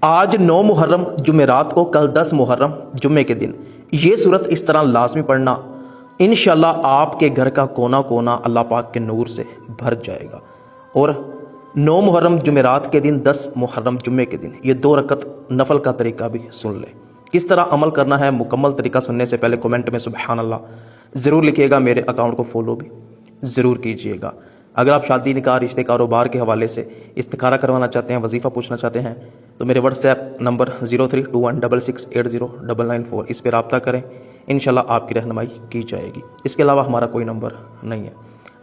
आज 9 मुहर्रम जुमेरात को, कल 10 मुहर्रम जुम्मे के दिन ये सूरत इस तरह लाजमी पढ़ना, इंशाल्लाह आपके घर का कोना कोना अल्लाह पाक के नूर से भर जाएगा। और 9 मुहर्रम जुमेरात के दिन, 10 मुहर्रम जुम्मे के दिन ये 2 रकत नफल का तरीका भी सुन ले। किस तरह अमल करना है, मुकम्मल तरीका सुनने से पहले कमेंट में सुबहान अल्लाह ज़रूर लिखिएगा। मेरे अकाउंट को फॉलो भी ज़रूर कीजिएगा। अगर आप शादी, निकाह, रिश्ते, कारोबार के हवाले से इस्तिखारा करवाना चाहते हैं, वजीफ़ा पूछना चाहते हैं, तो मेरे व्हाट्सएप नंबर 0321668094 इस पर रब्ता करें। इंशाल्लाह आपकी रहनुमाई की जाएगी। इसके अलावा हमारा कोई नंबर नहीं है।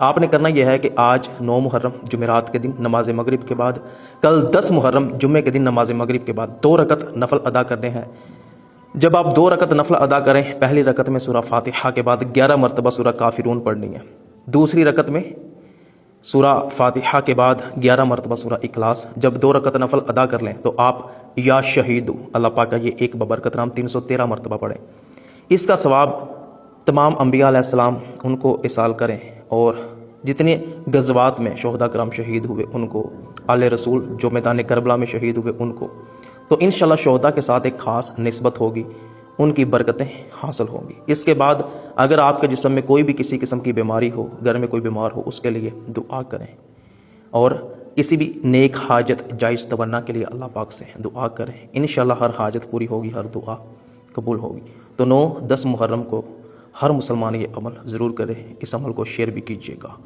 आपने करना यह है कि आज 9 मुहर्रम जुमेरात के दिन नमाज मगरिब के बाद, कल 10 मुहर्रम जुम्मे के दिन नमाज मगरिब के बाद 2 रकत नफल अदा करने हैं। जब आप 2 रकत नफल अदा करें, पहली रकत में सूरा फातिहा के बाद 11 मरतबा सूरा काफिरून पढ़नी है। दूसरी रकत में सूरा फातिहा के बाद 11 मरतबा सूरा इखलास। जब 2 रकत नफल अदा कर लें तो आप या शहीद अल्लाह पाक का ये एक बबरकत नाम 313 मरतबा पढ़ें। इसका सवाब तमाम अम्बिया अलैहिस्सलाम उनको इसाल करें, और जितने गज़वात में शोहदा कराम शहीद हुए उनको, आले रसूल जो मैदान करबला में शहीद हुए उनको, तो इंशाल्लाह शोहदा के साथ एक ख़ास निस्बत होगी, उनकी बरकतें हासिल होंगी। इसके बाद अगर आपके जिस्म में कोई भी किसी किस्म की बीमारी हो, घर में कोई बीमार हो, उसके लिए दुआ करें, और किसी भी नेक हाजत जायज़ तमन्ना के लिए अल्लाह पाक से दुआ करें। इंशाल्लाह हर हाजत पूरी होगी, हर दुआ कबूल होगी। तो 9-10 मुहर्रम को हर मुसलमान ये अमल ज़रूर करे। इस अमल को शेयर भी कीजिएगा।